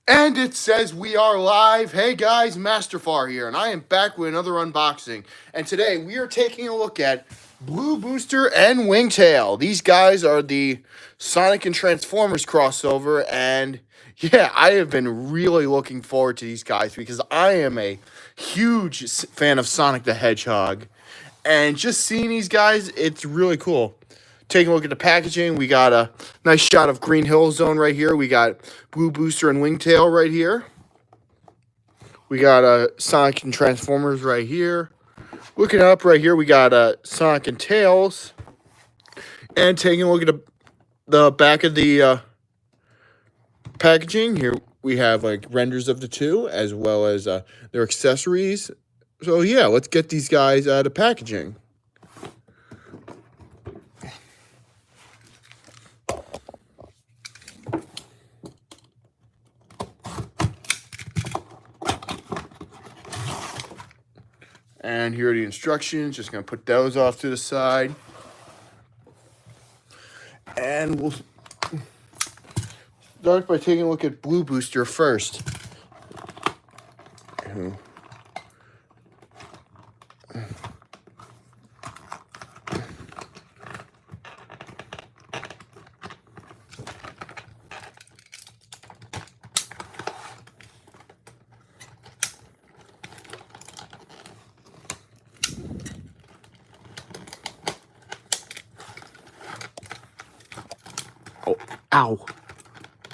And it says we are live. Hey guys, Master Farr here, and I am back with another unboxing. And today we are taking a look at Blue Booster and Wingtail. These guys are the Sonic and Transformers crossover, and yeah, I have been really looking forward to these guys because I am a huge fan of Sonic the Hedgehog. And just seeing these guys, it's really cool. Taking a look at the packaging, we got a nice shot of Green Hill Zone right here. We got Blue Booster and Wingtail right here. We got Sonic and Transformers right here. Looking up right here, we got Sonic and Tails. And taking a look at the back of the packaging, here we have like renders of the two as well as their accessories. So yeah, let's get these guys out of packaging. And here are the instructions. Just going to put those off to the side. And we'll start by taking a look at Blue Booster first. Oh, ow.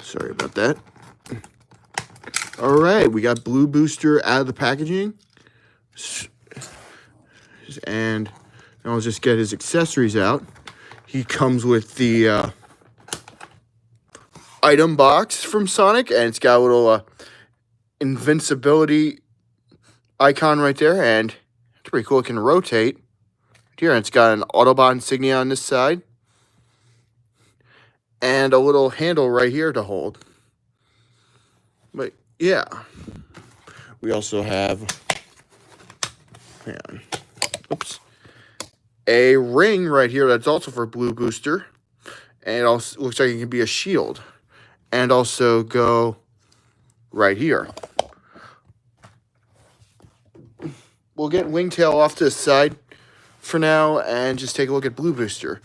Sorry about that. All right, we got Blue Booster out of the packaging. And I'll just get his accessories out. He comes with the item box from Sonic, and it's got a little invincibility icon right there, and it's pretty cool. It can rotate. Here, and it's got an Autobot insignia on this side. And a little handle right here to hold. But yeah, we also have, a ring right here that's also for Blue Booster, and it also looks like it can be a shield, and also go right here. We'll get Wingtail off to the side for now and just take a look at Blue Booster.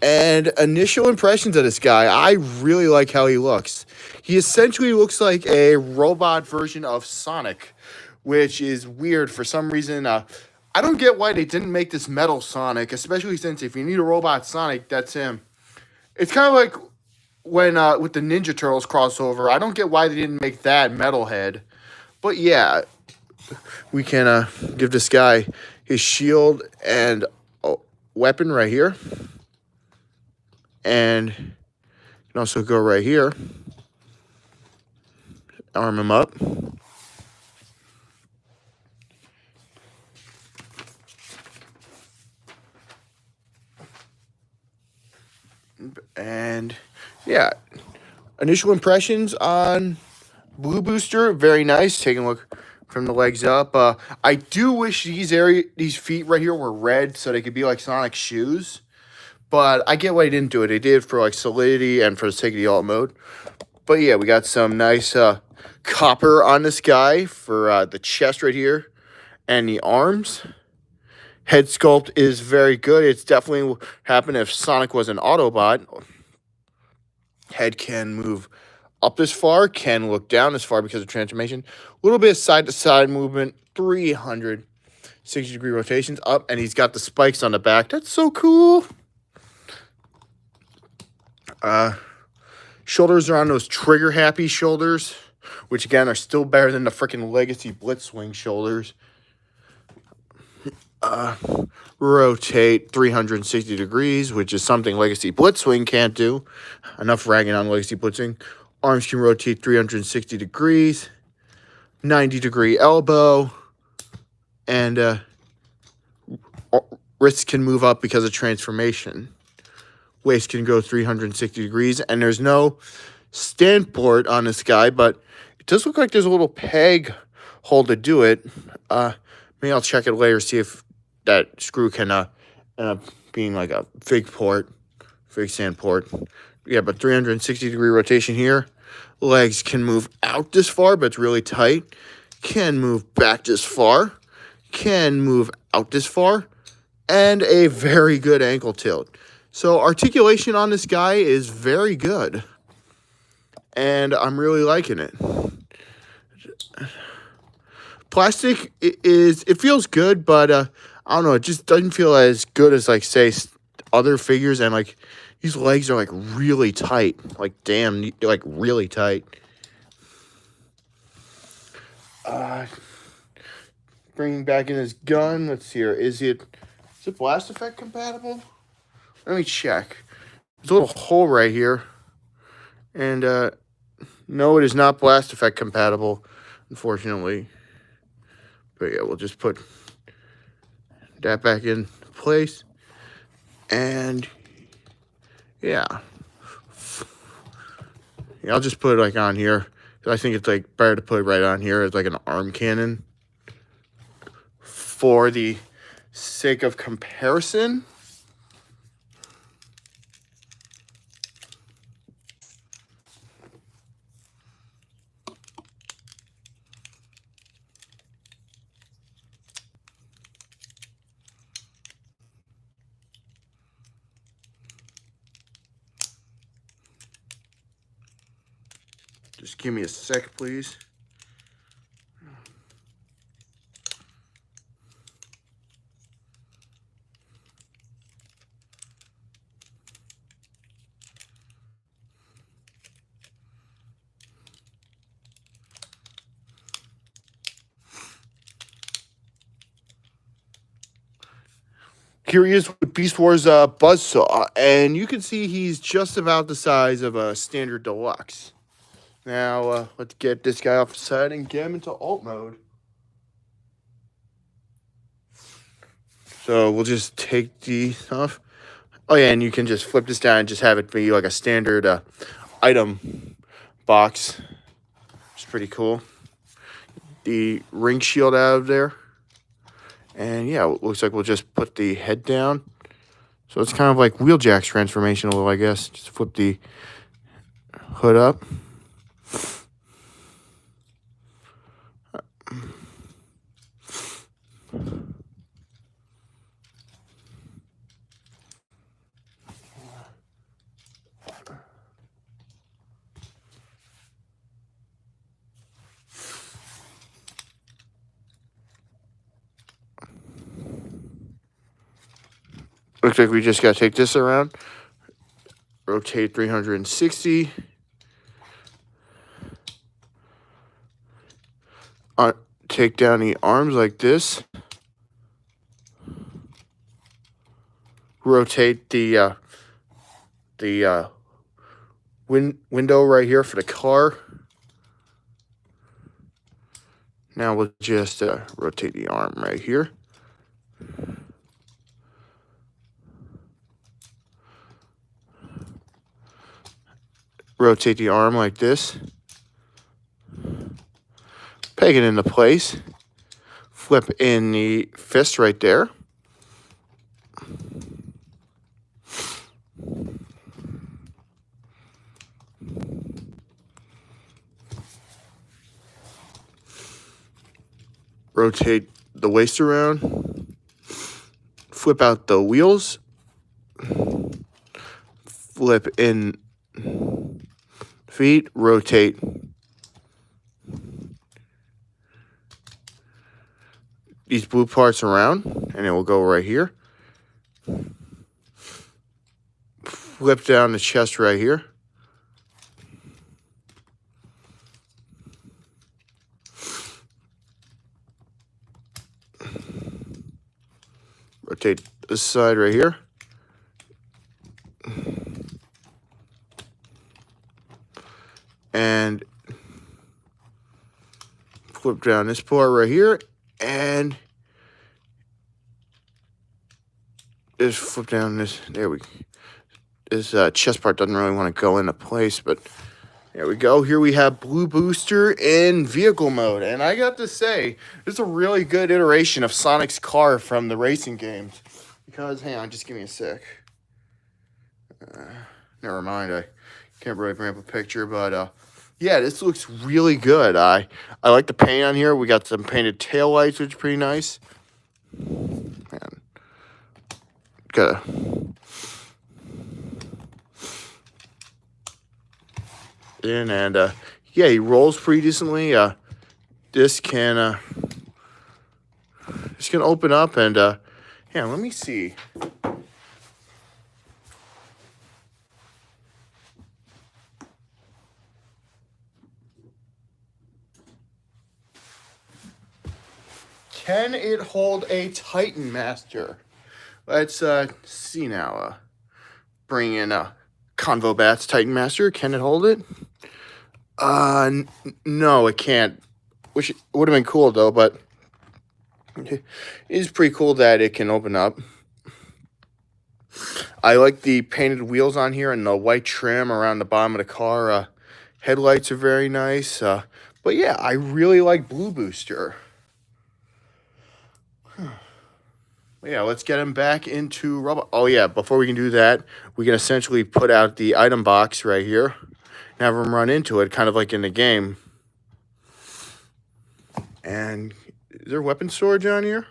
And initial impressions of this guy, I really like how he looks. He essentially looks like a robot version of Sonic, which is weird for some reason. I don't get why they didn't make this metal Sonic, especially since if you need a robot Sonic, that's him. It's kind of like when with the Ninja Turtles crossover. I don't get why they didn't make that metalhead. But yeah, we can give this guy his shield and weapon right here. And you can also go right here, arm him up. And yeah, initial impressions on Blue Booster, very nice. Taking a look from the legs up. I do wish these feet right here were red so they could be like Sonic's shoes. But I get why they didn't do it. They did it for like solidity and for the sake of the alt mode. But yeah, we got some nice copper on this guy for the chest right here and the arms. Head sculpt is very good. It's definitely what happened if Sonic was an Autobot. Head can move up this far, can look down this far because of transformation. A little bit of side-to-side movement, 360-degree rotations up, and he's got the spikes on the back. That's so cool. Shoulders are on those trigger-happy shoulders, which, again, are still better than the freaking Legacy Blitzwing shoulders. Rotate 360 degrees, which is something Legacy Blitzwing can't do. Enough ragging on Legacy Blitzwing. Arms can rotate 360 degrees. 90-degree elbow. And wrists can move up because of transformation. Waist can go 360 degrees, and there's no stand port on this guy, but it does look like there's a little peg hole to do it. Maybe I'll check it later, see if that screw can end up being like a fig stand port. Yeah, but 360-degree rotation here. Legs can move out this far, but it's really tight. Can move back this far. Can move out this far. And a very good ankle tilt. So articulation on this guy is very good. And I'm really liking it. Plastic it feels good, but I don't know, it just doesn't feel as good as, like, say, other figures. And, like, these legs are, like, really tight. Like, damn, like, really tight. Bringing back in his gun. Let's see here. Is it blast effect compatible? Let me check. There's a little hole right here. And, no, it is not blast effect compatible, unfortunately. But yeah, we'll just put that back in place. And yeah, I'll just put it, like, on here. I think it's, like, better to put it right on here as, like, an arm cannon for the sake of comparison. Just give me a sec, please. Here he is with Beast Wars Buzzsaw, and you can see he's just about the size of a standard deluxe. Now, let's get this guy off the side and get him into alt mode. So we'll just take these off. Oh yeah, and you can just flip this down and just have it be like a standard item box. It's pretty cool. The ring shield out of there. And yeah, it looks like we'll just put the head down. So it's kind of like Wheeljack's transformation a little, I guess. Just flip the hood up. Looks like we just got to take this around. Rotate 360. Take down the arms like this. Rotate the window right here for the car. Now we'll just rotate the arm right here. Rotate the arm like this. Peg it into place. Flip in the fist right there. Rotate the waist around. Flip out the wheels. Flip in feet. Rotate these blue parts around, and it will go right here. Flip down the chest right here. Rotate this side right here. And flip down this part right here. And just flip down this. There we go. This chest part doesn't really want to go into place, but there we go. Here we have Blue Booster in vehicle mode. And I got to say, this is a really good iteration of Sonic's car from the racing games. Because, hang on, just give me a sec. Never mind, I can't really bring up a picture, but Yeah, this looks really good. I like the paint on here. We got some painted tail lights, which is pretty nice. Man, got in and yeah, he rolls pretty decently. This can open up and yeah, let me see. Can it hold a Titan Master? Let's see now. Bring in Convo Bats Titan Master. Can it hold it? No, it can't. Which would have been cool though, but it is pretty cool that it can open up. I like the painted wheels on here and the white trim around the bottom of the car. Headlights are very nice. But yeah, I really like Blue Booster. Yeah, let's get him back into robot. Oh yeah, before we can do that, we can essentially put out the item box right here and have him run into it, kind of like in the game. And is there weapon storage on here?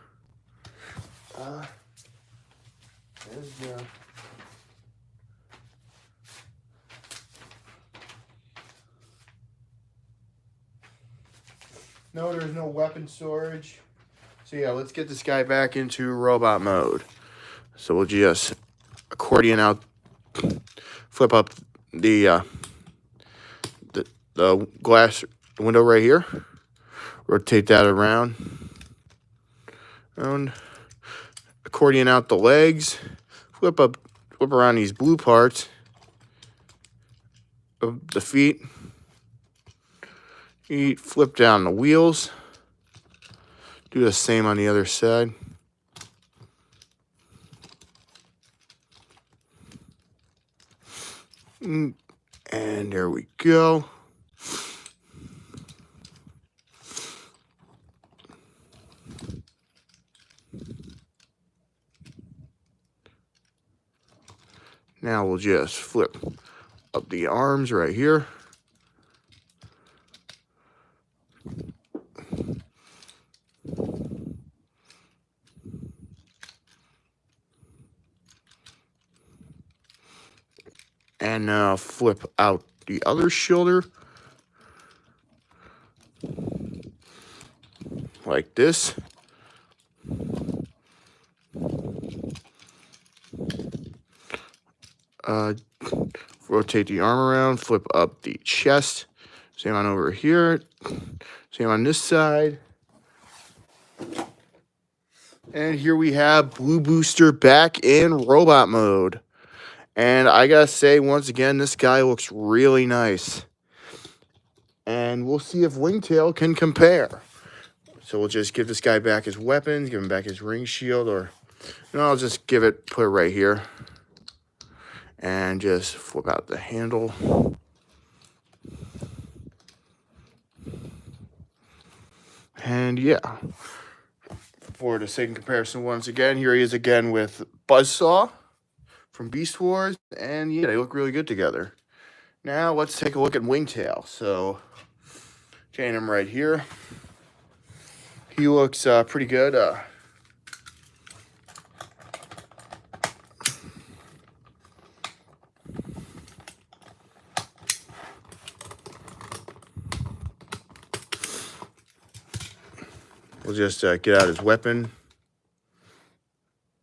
No, there's no weapon storage. So yeah, let's get this guy back into robot mode. So we'll just accordion out, flip up the glass window right here, rotate that around, and accordion out the legs, flip around these blue parts of the feet, flip down the wheels. Do the same on the other side. And there we go. Now we'll just flip up the arms right here. And now flip out the other shoulder. Like this. Rotate the arm around, flip up the chest. Same on over here. Same on this side. And here we have Blue Booster back in robot mode. And I gotta say, once again, this guy looks really nice. And we'll see if Wingtail can compare. So we'll just give this guy back his weapons, give him back his ring shield, or no, I'll just put it right here. And just flip out the handle. And yeah. For the sake of comparison, once again, here he is again with Buzzsaw from Beast Wars. And yeah, they look really good together. Now let's take a look at Wingtail. So, chain him right here. He looks pretty good. We'll just get out his weapon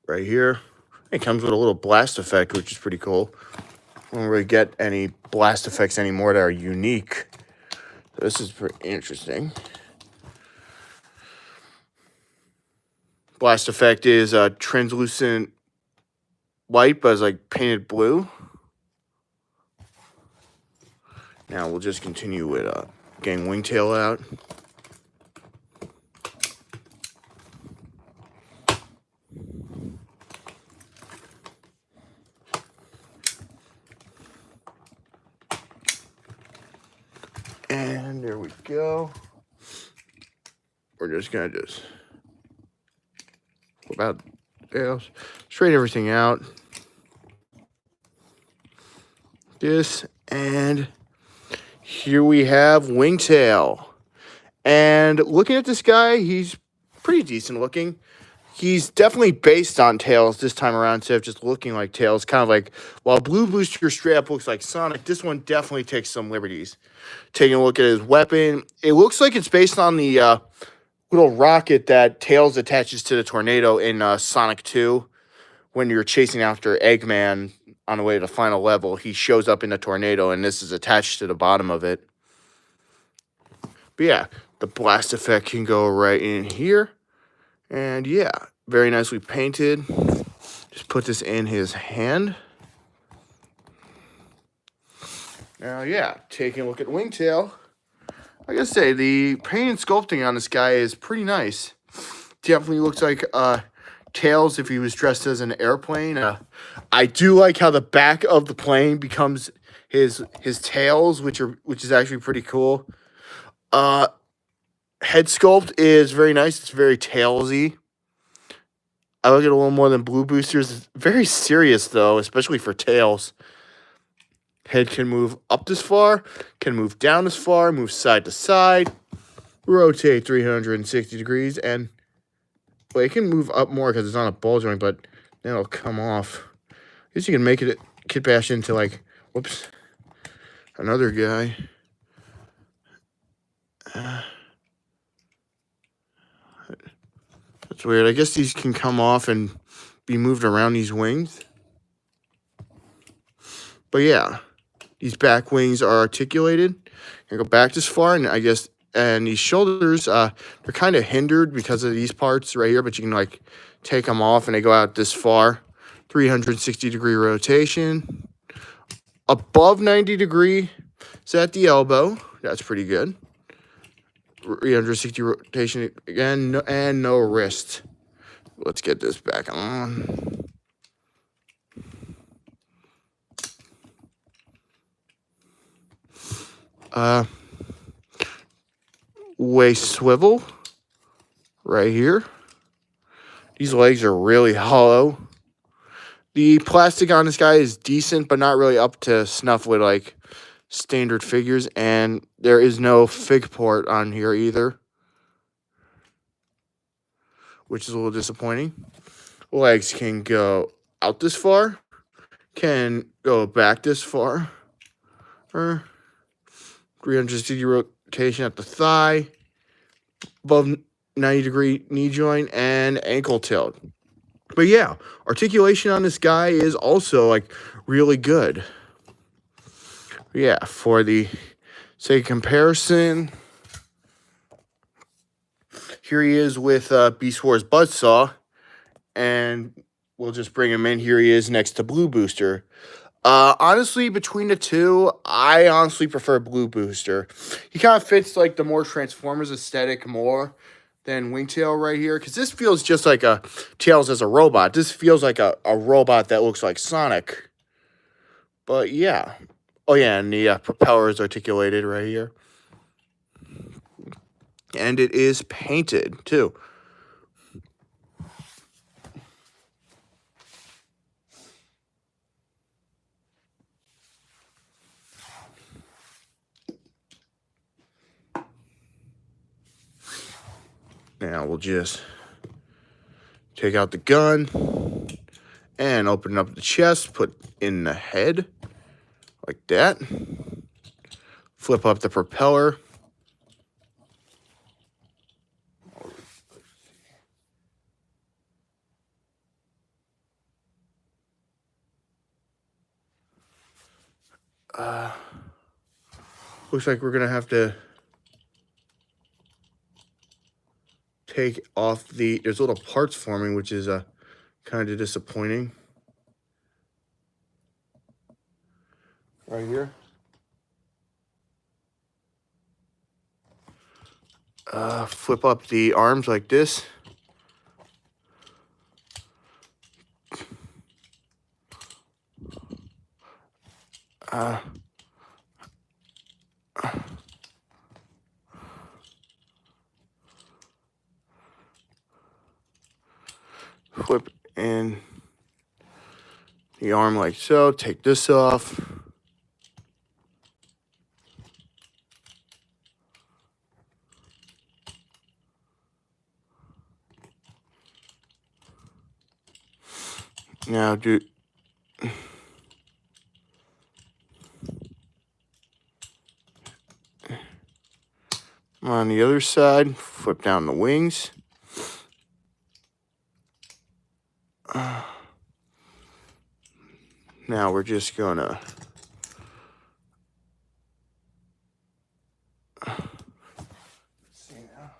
right here. It comes with a little blast effect, which is pretty cool. We don't really get any blast effects anymore that are unique. So this is pretty interesting. Blast effect is translucent white, but it's like painted blue. Now we'll just continue with getting Wingtail out. And there we go. We're just gonna about straighten everything out. This, and here we have Wingtail. And looking at this guy, he's pretty decent looking. He's definitely based on Tails this time around instead of just looking like Tails. Kind of like, while Blue Booster straight up looks like Sonic, this one definitely takes some liberties. Taking a look at his weapon, it looks like it's based on the little rocket that Tails attaches to the tornado in Sonic 2. When you're chasing after Eggman on the way to the final level, he shows up in the tornado, and this is attached to the bottom of it. But yeah, the blast effect can go right in here. And yeah, very nicely painted. Just put this in his hand. Now, yeah, taking a look at Wingtail. I gotta say, the paint and sculpting on this guy is pretty nice. Definitely looks like Tails if he was dressed as an airplane. I do like how the back of the plane becomes his tails, which is actually pretty cool. Head sculpt is very nice. It's very Tailsy. I like it a little more than Blue Booster's. It's very serious though, especially for Tails. Head can move up this far, can move down this far, move side to side, rotate 360 degrees, and well, it can move up more because it's on a ball joint, but then it'll come off. I guess you can make it Kit Bash into like, whoops, another guy. That's weird. I guess these can come off and be moved around these wings. But yeah, these back wings are articulated. You go back this far, and I guess, and these shoulders, they're kind of hindered because of these parts right here, but you can like take them off and they go out this far. 360-degree rotation. Above 90 degree is at the elbow. That's pretty good. 360 rotation again, and no wrist. Let's get this back on. Waist swivel right here. These legs are really hollow. The plastic on this guy is decent, but not really up to snuff with like standard figures, and there is no fig port on here either, which is a little disappointing. Legs can go out this far, can go back this far, or 360 rotation at the thigh, above 90-degree knee joint, and ankle tilt. But yeah, articulation on this guy is also like really good. Yeah, for the sake of comparison, here he is with Beast Wars Buzzsaw, and we'll just bring him in. Here he is next to Blue Booster. Honestly, between the two, I honestly prefer Blue Booster. He kind of fits like the more Transformers aesthetic more than Wingtail right here, because this feels just like a Tails as a robot. This feels like a robot that looks like Sonic. But yeah. Oh yeah, and the propeller is articulated right here. And it is painted too. Now we'll just take out the gun and open up the chest, put in the head like that. Flip up the propeller. Looks like we're gonna have to take off there's little parts forming, which is kind of disappointing. Right here. Flip up the arms like this. Flip in the arm like so. Take this off. Now do on the other side, flip down the wings. Now we're just gonna see now.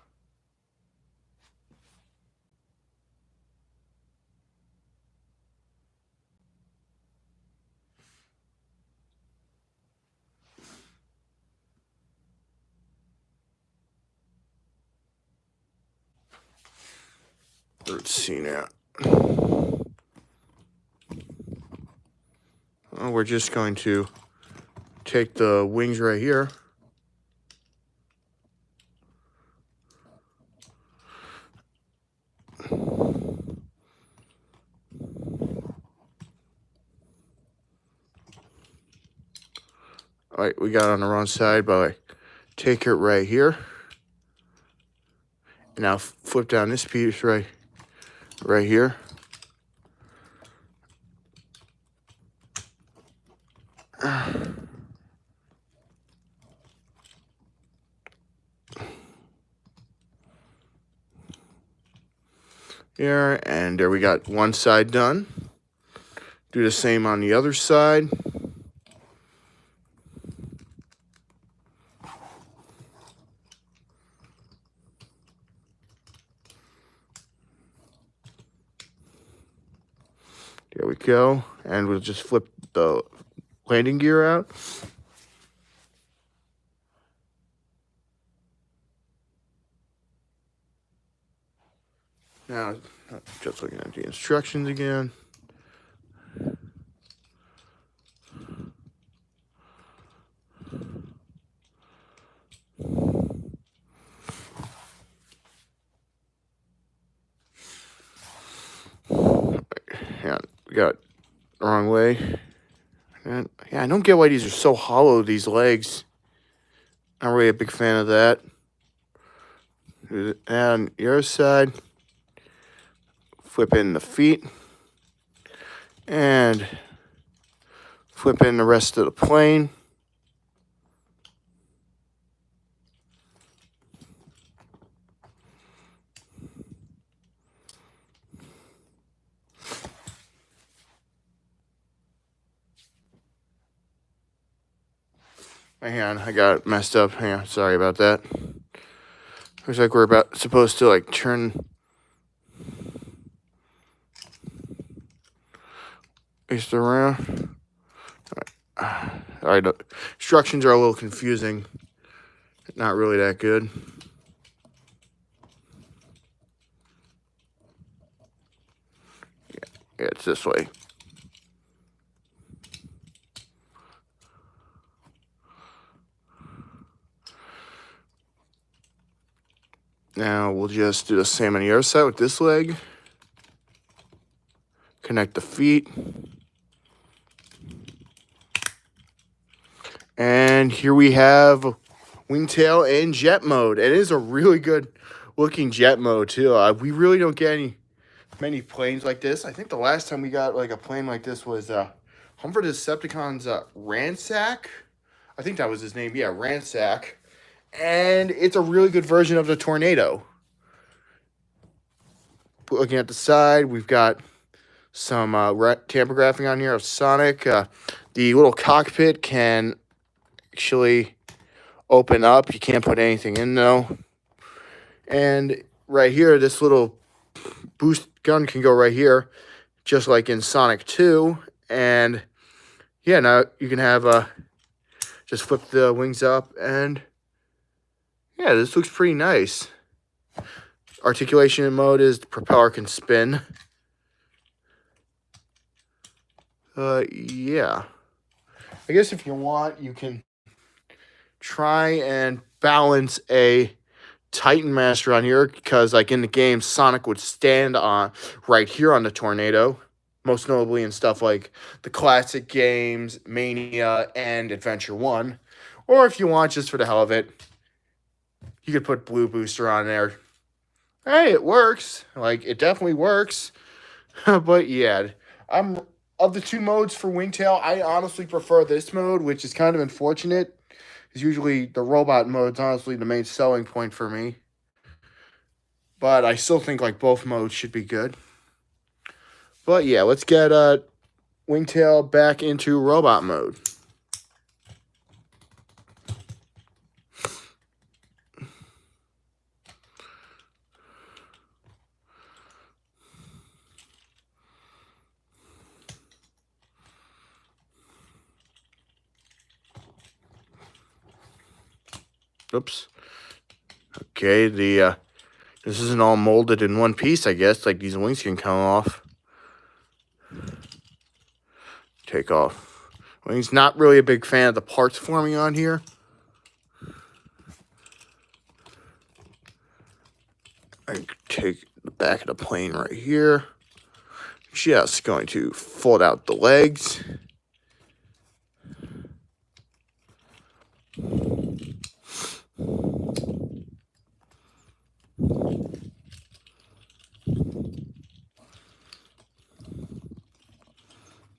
Let's see now. Well, we're just going to take the wings right here. All right, we got it on the wrong side, but take it right here. And now flip down this piece right here. Here, and there we got one side done. Do the same on the other side. There we go. And we'll just flip the landing gear out. Now, just looking at the instructions again. Yeah, we got it the wrong way. And yeah, I don't get why these are so hollow, these legs. I'm really a big fan of that. And on the other side, flip in the feet. And flip in the rest of the plane. Hang on, I got it messed up. Hang on, sorry about that. Looks like we're supposed to like turn this around. All right, the instructions are a little confusing. Not really that good. Yeah, it's this way. Now we'll just do the same on the other side with this leg. Connect the feet. And here we have wingtail in jet mode. It is a really good looking jet mode too. We really don't get many planes like this. I think the last time we got like a plane like this was Humber Decepticon's Ransack. I think that was his name. Yeah, Ransack. And it's a really good version of the Tornado. Looking at the side, we've got some tamper graphing on here of Sonic. The little cockpit can actually open up. You can't put anything in though. And right here, this little boost gun can go right here, just like in Sonic 2. And yeah, now you can have just flip the wings up, and yeah, this looks pretty nice. Articulation mode is the propeller can spin. Yeah. I guess if you want, you can try and balance a Titan Master on here, because like in the game, Sonic would stand on right here on the Tornado, most notably in stuff like the classic games, Mania, and Adventure 1. Or if you want, just for the hell of it, you could put Blue Booster on there. Hey, it works. Like, it definitely works. But yeah, I'm of the two modes for Wingtail, I honestly prefer this mode, which is kind of unfortunate. Because usually the robot mode's honestly the main selling point for me. But I still think like both modes should be good. But yeah, let's get Wingtail back into robot mode. Oops. Okay, this isn't all molded in one piece, I guess. Like these wings can come off. Take off. Wings. Not really a big fan of the parts forming on here. I take the back of the plane right here. Just going to fold out the legs.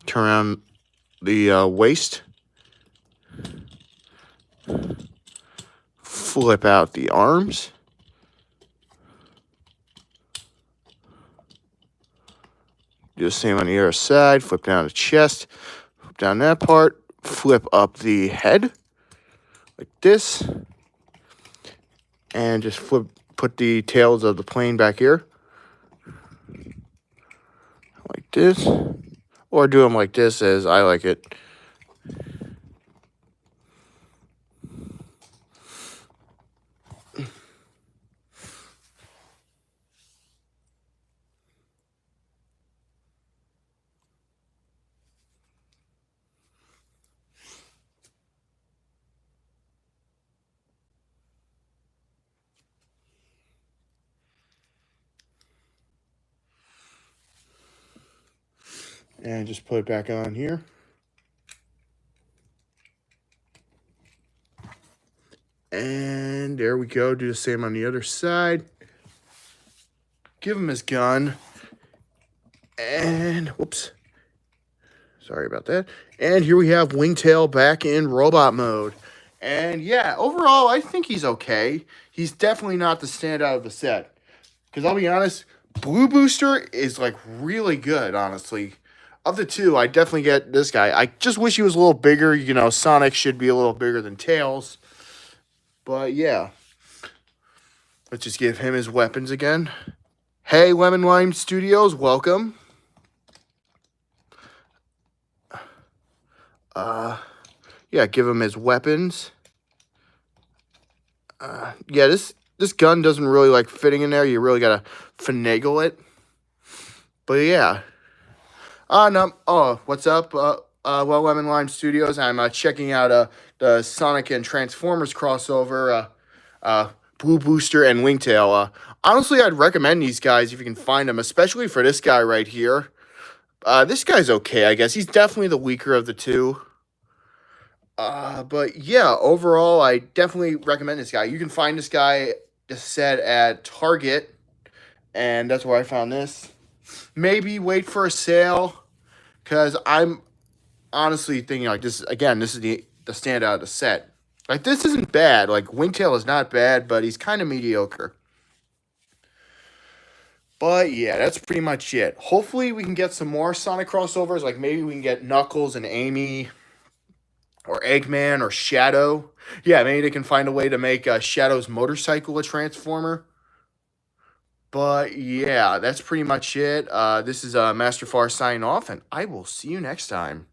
Turn around the waist. Flip out the arms. Do the same on the other side. Flip down the chest. Flip down that part. Flip up the head. Like this. And just put the tails of the plane back here. Like this. Or do them like this as I like it. And just put it back on here. And there we go. Do the same on the other side. Give him his gun. And, whoops. Sorry about that. And here we have Wingtail back in robot mode. And yeah, overall, I think he's okay. He's definitely not the standout of the set. Because I'll be honest, Blue Booster is like really good, honestly. Of the two, I definitely get this guy. I just wish he was a little bigger. You know, Sonic should be a little bigger than Tails. But yeah. Let's just give him his weapons again. Hey, Lemon Lime Studios, welcome. Yeah, give him his weapons. Yeah, this gun doesn't really like fitting in there. You really gotta finagle it. But yeah. No. Oh, what's up? Well, Lemon Lime Studios. I'm checking out the Sonic and Transformers crossover. Blue Booster and Wingtail. Honestly, I'd recommend these guys if you can find them, especially for this guy right here. This guy's okay, I guess. He's definitely the weaker of the two. But yeah, overall, I definitely recommend this guy. You can find this guy, this set at Target, and that's where I found this. Maybe wait for a sale, because I'm honestly thinking like this. Again, this is the standout of the set. Like this isn't bad. Like Wingtail is not bad, but he's kind of mediocre. But yeah, that's pretty much it. Hopefully, we can get some more Sonic crossovers. Like maybe we can get Knuckles and Amy, or Eggman, or Shadow. Yeah, maybe they can find a way to make Shadow's motorcycle a Transformer. But yeah, that's pretty much it. This is Master Farr signing off, and I will see you next time.